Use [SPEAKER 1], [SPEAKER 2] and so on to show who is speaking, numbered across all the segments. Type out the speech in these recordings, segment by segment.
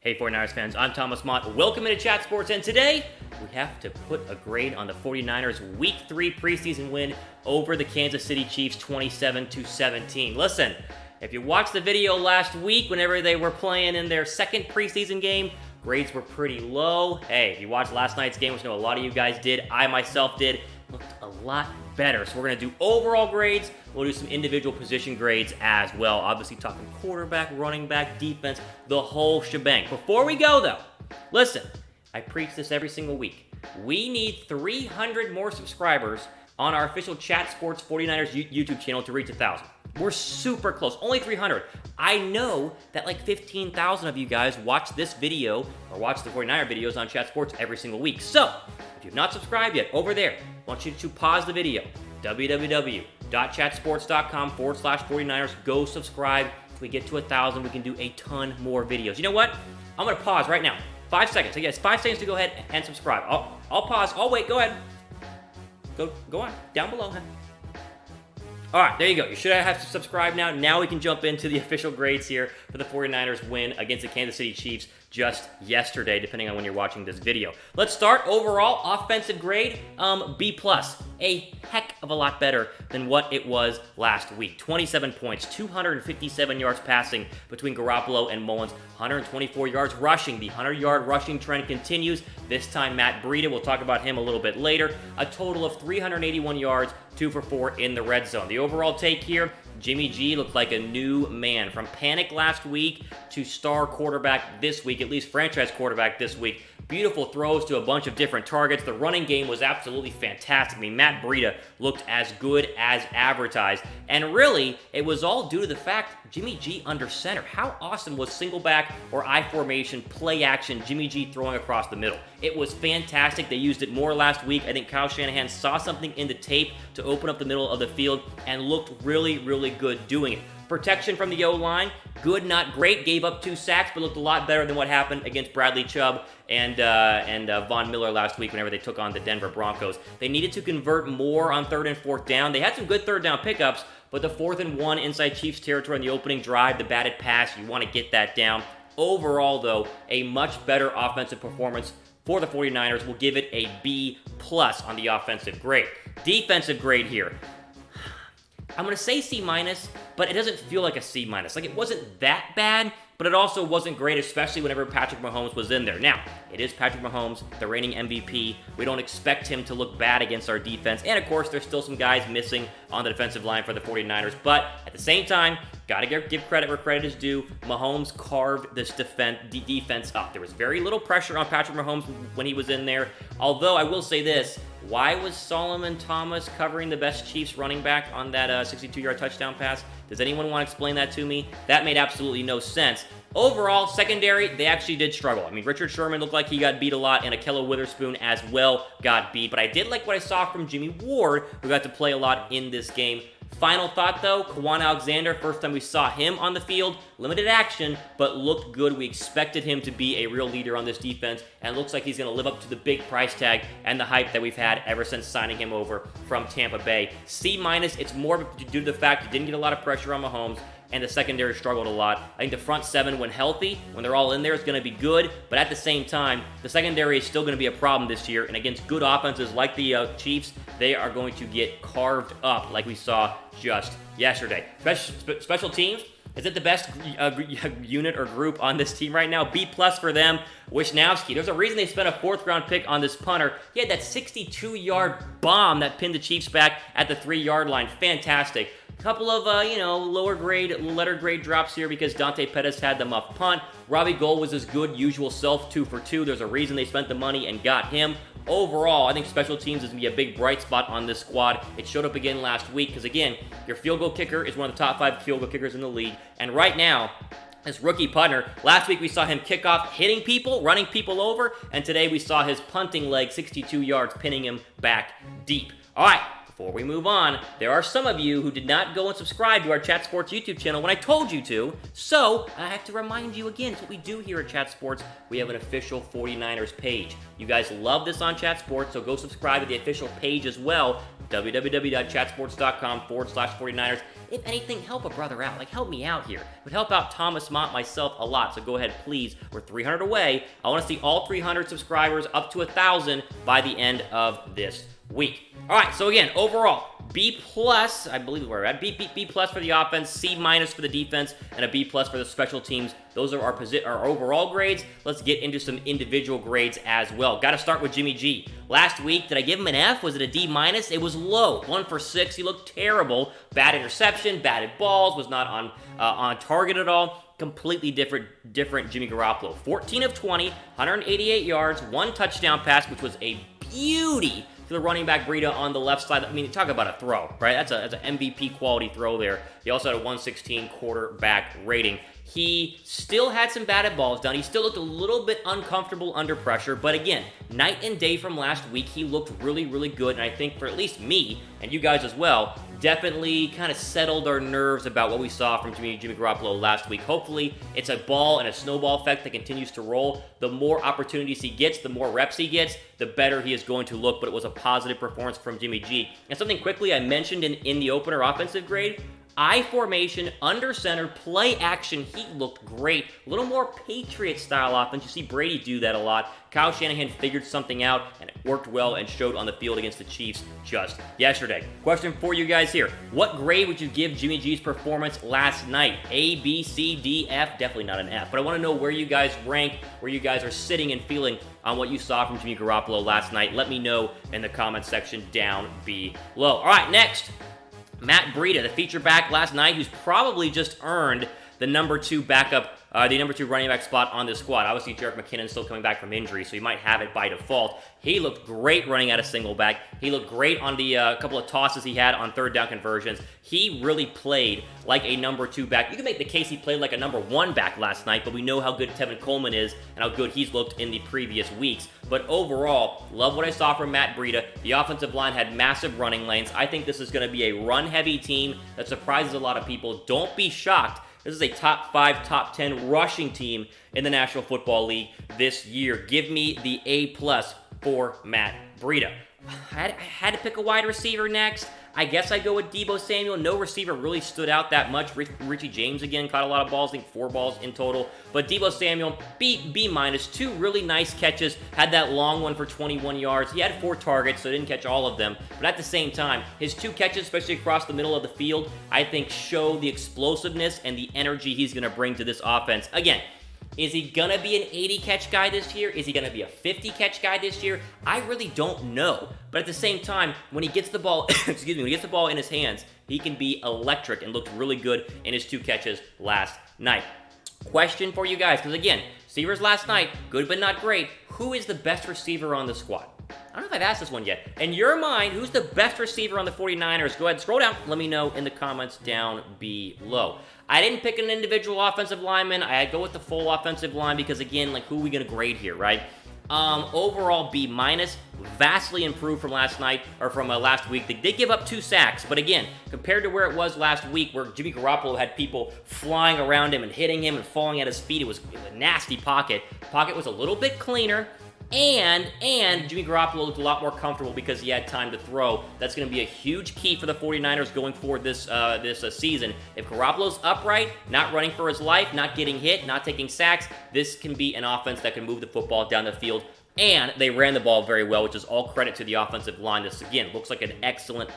[SPEAKER 1] Hey 49ers fans, I'm Thomas Mott. Welcome into Chat Sports, and today we have to put a grade on the 49ers Week 3 preseason win over the Kansas City Chiefs 27-17. Listen, if you watched the video last week whenever they were playing in their second preseason game, grades were pretty low. Hey, if you watched last night's game, which I know a lot of you guys did, I myself did, looked a lot better. So we're going to do overall grades. We'll do some individual position grades as well. Obviously talking quarterback, running back, defense, the whole shebang. Before we go though, listen, I preach this every single week. We need 300 more subscribers on our official Chat Sports 49ers YouTube channel to reach 1,000. We're super close, only 300. I know that like 15,000 of you guys watch this video or watch the 49er videos on Chat Sports every single week. So, if you've not subscribed yet, over there, I want you to pause the video, www.chatsports.com/49ers. Go subscribe. If we get to 1,000, we can do a ton more videos. You know what? I'm going to pause right now. 5 seconds. So yes, 5 seconds to go ahead and subscribe. I'll pause. I'll wait. Go ahead. Go on. Down below. All right, there you go. You should have to subscribe now. Now we can jump into the official grades here for the 49ers win against the Kansas City Chiefs just yesterday, depending on when you're watching this video. Let's start. Overall, offensive grade, B+. A heck of a lot better than what it was last week. 27 points, 257 yards passing between Garoppolo and Mullens, 124 yards rushing. The 100-yard rushing trend continues. This time, Matt Breida, we'll talk about him a little bit later. A total of 381 yards, 2 for 4 in the red zone. The overall take here, Jimmy G looked like a new man. From panic last week to star quarterback this week, at least franchise quarterback this week. Beautiful throws to a bunch of different targets. The running game was absolutely fantastic. I mean, Matt Breida looked as good as advertised. And really, it was all due to the fact Jimmy G under center. How awesome was single back or I formation, play action, Jimmy G throwing across the middle? It was fantastic. They used it more last week. I think Kyle Shanahan saw something in the tape to open up the middle of the field and looked really, really good doing it. Protection from the O-line, good, not great. Gave up 2 sacks, but looked a lot better than what happened against Bradley Chubb and Von Miller last week whenever they took on the Denver Broncos. They needed to convert more on 3rd and 4th down. They had some good 3rd down pickups, but the 4th and 1 inside Chiefs territory in the opening drive, the batted pass, you want to get that down. Overall, though, a much better offensive performance for the 49ers. We'll give it a B+ on the offensive grade. Defensive grade here. I'm going to say C-, but it doesn't feel like a C-. Like, it wasn't that bad, but it also wasn't great, especially whenever Patrick Mahomes was in there. Now, it is Patrick Mahomes, the reigning MVP. We don't expect him to look bad against our defense. And, of course, there's still some guys missing on the defensive line for the 49ers. But at the same time, got to give credit where credit is due. Mahomes carved this defense up. There was very little pressure on Patrick Mahomes when he was in there. Although, I will say this. Why was Solomon Thomas covering the best Chiefs running back on that 62-yard touchdown pass? Does anyone want to explain that to me? That made absolutely no sense. Overall, secondary, they actually did struggle. I mean, Richard Sherman looked like he got beat a lot, and Ahkello Witherspoon as well got beat. But I did like what I saw from Jimmy Ward, who got to play a lot in this game. Final thought, though, Kwon Alexander, first time we saw him on the field, limited action, but looked good. We expected him to be a real leader on this defense, and looks like he's going to live up to the big price tag and the hype that we've had ever since signing him over from Tampa Bay. C-, it's more due to the fact you didn't get a lot of pressure on Mahomes, and the secondary struggled a lot. I think the front 7, when healthy, when they're all in there, is going to be good, but at the same time, the secondary is still going to be a problem this year, and against good offenses like the Chiefs, they are going to get carved up like we saw just yesterday. Special teams, is it the best unit or group on this team right now? B+ for them. Wishnowski, there's a reason they spent a 4th-round pick on this punter. He had that 62-yard bomb that pinned the Chiefs back at the 3-yard line. Fantastic. Couple of, lower grade, letter grade drops here because Dante Pettis had the muff punt. Robbie Gould was his good usual self, 2 for 2. There's a reason they spent the money and got him. Overall, I think special teams is going to be a big bright spot on this squad. It showed up again last week because, again, your field goal kicker is one of the top 5 field goal kickers in the league. And right now, this rookie punter, last week we saw him kick off hitting people, running people over, and today we saw his punting leg, 62 yards, pinning him back deep. All right. before we move on, there are some of you who did not go and subscribe to our Chat Sports YouTube channel when I told you to, so I have to remind you again, it's what we do here at Chat Sports. We have an official 49ers page. You guys love this on Chat Sports, so go subscribe to the official page as well, www.chatsports.com/49ers. If anything, help a brother out. Like, help me out here. It would help out Thomas Mott, myself, a lot. So go ahead, please. We're 300 away. I want to see all 300 subscribers up to 1,000 by the end of this week. All right, so again, overall, B+, I believe we're at B+ for the offense, C- for the defense, and a B+ for the special teams. Those are our overall grades. Let's get into some individual grades as well. Got to start with Jimmy G. Last week, did I give him an F? Was it a D-? It was low. 1 for 6. He looked terrible. Bad interception, batted balls, was not on target at all. Completely different Jimmy Garoppolo. 14 of 20, 188 yards, 1 touchdown pass, which was a beauty to the running back Breida on the left side. I mean, talk about a throw, right? That's an MVP quality throw there. He also had a 116 quarterback rating. He still had some batted balls done. He still looked a little bit uncomfortable under pressure, but again, night and day from last week, he looked really, really good, and I think for at least me, and you guys as well, definitely kind of settled our nerves about what we saw from Jimmy Garoppolo last week. Hopefully, it's a ball and a snowball effect that continues to roll. The more opportunities he gets, the more reps he gets, the better he is going to look, but it was a positive performance from Jimmy G. And something quickly I mentioned in the opener offensive grade, I formation, under center, play action, he looked great. A little more Patriot-style offense. You see Brady do that a lot. Kyle Shanahan figured something out, and it worked well and showed on the field against the Chiefs just yesterday. Question for you guys here. What grade would you give Jimmy G's performance last night? A, B, C, D, F? Definitely not an F, but I want to know where you guys rank, where you guys are sitting and feeling on what you saw from Jimmy Garoppolo last night. Let me know in the comment section down below. All right, next. Matt Breida, the feature back last night, who's probably just earned the number 2 backup, the number 2 running back spot on this squad. Obviously, Jerick McKinnon's still coming back from injury, so he might have it by default. He looked great running out of single back. He looked great on the couple of tosses he had on third down conversions. He really played like a number 2 back. You can make the case he played like a number 1 back last night, but we know how good Tevin Coleman is and how good he's looked in the previous weeks. But overall, love what I saw from Matt Breida. The offensive line had massive running lanes. I think this is going to be a run-heavy team that surprises a lot of people. Don't be shocked. This is a top 5, top 10 rushing team in the National Football League this year. Give me the A+ for Matt Breida. I had to pick a wide receiver next. I guess I go with Deebo Samuel. No receiver really stood out that much. Richie James, again, caught a lot of balls. I think 4 balls in total. But Deebo Samuel, B-. 2 really nice catches. Had that long one for 21 yards. He had 4 targets, so didn't catch all of them. But at the same time, his 2 catches, especially across the middle of the field, I think show the explosiveness and the energy he's going to bring to this offense. Again, is he going to be an 80-catch guy this year? Is he going to be a 50-catch guy this year? I really don't know. But at the same time, when he gets the ball, when he gets the ball in his hands, he can be electric and looked really good in his 2 catches last night. Question for you guys, because again, receivers last night, good but not great. Who is the best receiver on the squad? I don't know if I've asked this one yet. In your mind, who's the best receiver on the 49ers? Go ahead, scroll down. Let me know in the comments down below. I didn't pick an individual offensive lineman. I go with the full offensive line because, again, like, who are we going to grade here, right? Overall, B-, vastly improved from last night, or from last week. They did give up 2 sacks, but again, compared to where it was last week, where Jimmy Garoppolo had people flying around him and hitting him and falling at his feet, it was a nasty pocket. Pocket was a little bit cleaner. And Jimmy Garoppolo looked a lot more comfortable because he had time to throw. That's going to be a huge key for the 49ers going forward this season. If Garoppolo's upright, not running for his life, not getting hit, not taking sacks, this can be an offense that can move the football down the field. And they ran the ball very well, which is all credit to the offensive line. This, again, looks like an excellent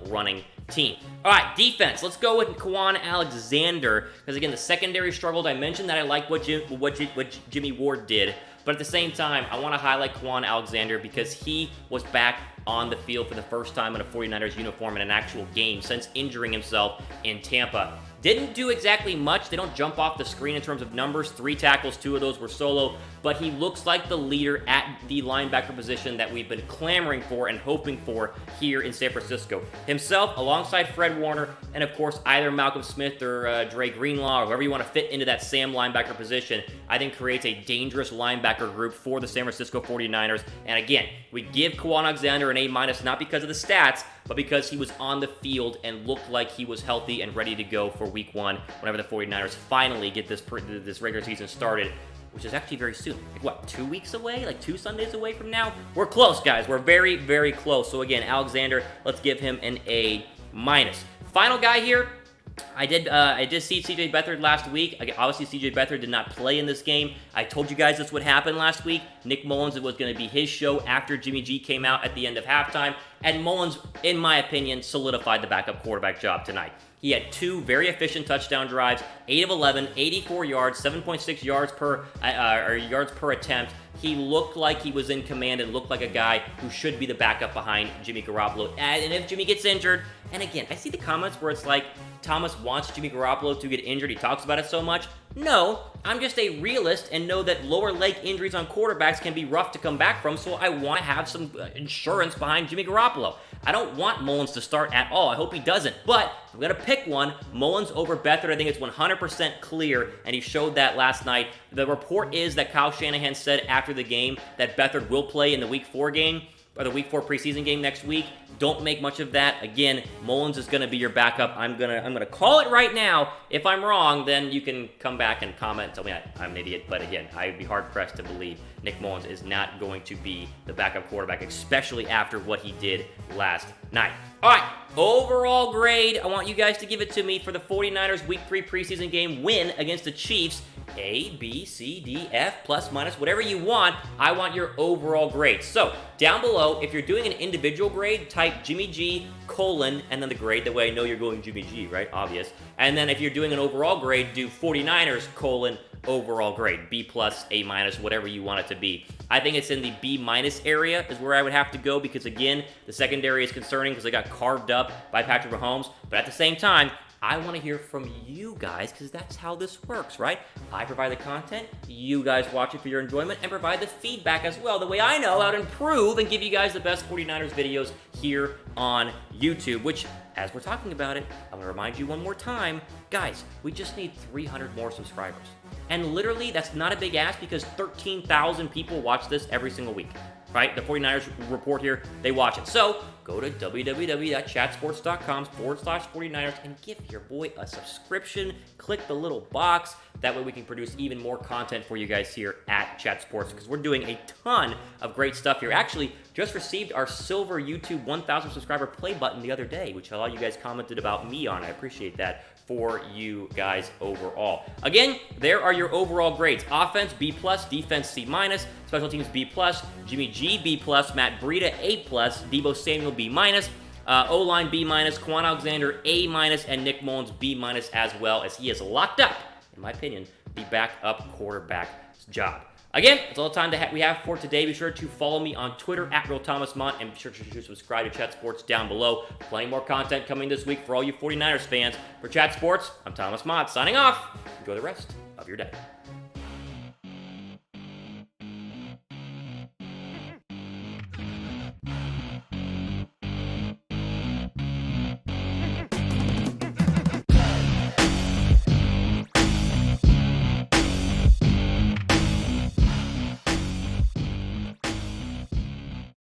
[SPEAKER 1] running team. All right, defense. Let's go with Kwon Alexander. Because, again, the secondary struggled. I mentioned that I like what Jimmy Ward did. But at the same time, I want to highlight Kwon Alexander because he was back on the field for the first time in a 49ers uniform in an actual game since injuring himself in Tampa. Didn't do exactly much. They don't jump off the screen in terms of numbers. 3 tackles, 2 of those were solo. But he looks like the leader at the linebacker position that we've been clamoring for and hoping for here in San Francisco. Himself, alongside Fred Warner, and of course either Malcolm Smith or Dre Greenlaw, or whoever you want to fit into that Sam linebacker position, I think creates a dangerous linebacker group for the San Francisco 49ers. And again, we give Kwon Alexander an A- not because of the stats, but because he was on the field and looked like he was healthy and ready to go for week 1 whenever the 49ers finally get this regular season started, which is actually very soon. Like what, 2 weeks away? Like 2 Sundays away from now? We're close, guys. We're very, very close. So again, Alexander, let's give him an A-. Final guy here, I did see CJ Beathard last week. Obviously, CJ Beathard did not play in this game. I told you guys this would happen last week. Nick Mullens, it was going to be his show after Jimmy G came out at the end of halftime. And Mullens, in my opinion, solidified the backup quarterback job tonight. He had 2 very efficient touchdown drives, 8 of 11, 84 yards, 7.6 yards per attempt. He looked like he was in command and looked like a guy who should be the backup behind Jimmy Garoppolo. And if Jimmy gets injured, and again, I see the comments where it's like, Thomas wants Jimmy Garoppolo to get injured. He talks about it so much. No, I'm just a realist and know that lower leg injuries on quarterbacks can be rough to come back from, so I want to have some insurance behind Jimmy Garoppolo. I don't want Mullens to start at all. I hope he doesn't. But I'm going to pick one. Mullens over Beathard. I think it's 100% clear, and he showed that last night. The report is that Kyle Shanahan said after the game that Beathard will play in the Week 4 game, or the Week 4 preseason game next week. Don't make much of that. Again, Mullens is going to be your backup. I'm gonna call it right now. If I'm wrong, then you can come back and comment and tell me I'm an idiot. But again, I'd be hard-pressed to believe Nick Mullens is not going to be the backup quarterback, especially after what he did last night. All right, overall grade, I want you guys to give it to me for the 49ers Week 3 preseason game win against the Chiefs. A, B, C, D, F, plus, minus, whatever you want. I want your overall grade. So, down below, if you're doing an individual grade, type Jimmy G, colon, and then the grade. That way I know you're going Jimmy G, right? Obvious. And then if you're doing an overall grade, do 49ers, colon, overall grade. B plus, A minus, whatever you want it to be. I think it's in the B minus area is where I would have to go because, again, the secondary is concerning because they got carved up by Patrick Mahomes. But at the same time, I want to hear from you guys because that's how this works, right? I provide the content, you guys watch it for your enjoyment, and provide the feedback as well. The way I know how to improve and give you guys the best 49ers videos here on YouTube, which, as we're talking about it, I'm going to remind you one more time, guys, we just need 300 more subscribers. And literally, that's not a big ask because 13,000 people watch this every single week, right? The 49ers report here, they watch it. So, go to www.chatsports.com/49ers and give your boy a subscription. Click the little box. That way we can produce even more content for you guys here at Chat Sports because we're doing a ton of great stuff here. Actually, just received our silver YouTube 1,000 subscriber play button the other day, which a lot of you guys commented about me on. I appreciate that for you guys overall. Again, there are your overall grades. Offense, B+, defense, C-, special teams, B+, Jimmy G, B+, Matt Breida, A+, Deebo Samuel, B-, O-line, B-, Kwon Alexander, A-, and Nick Mullens, B- as well, as he is locked up, in my opinion, the backup quarterback's job. Again, that's all the time that we have for today. Be sure to follow me on Twitter at @RealThomasMott and be sure to subscribe to Chat Sports down below. Plenty more content coming this week for all you 49ers fans. For Chat Sports, I'm Thomas Mott signing off. Enjoy the rest of your day.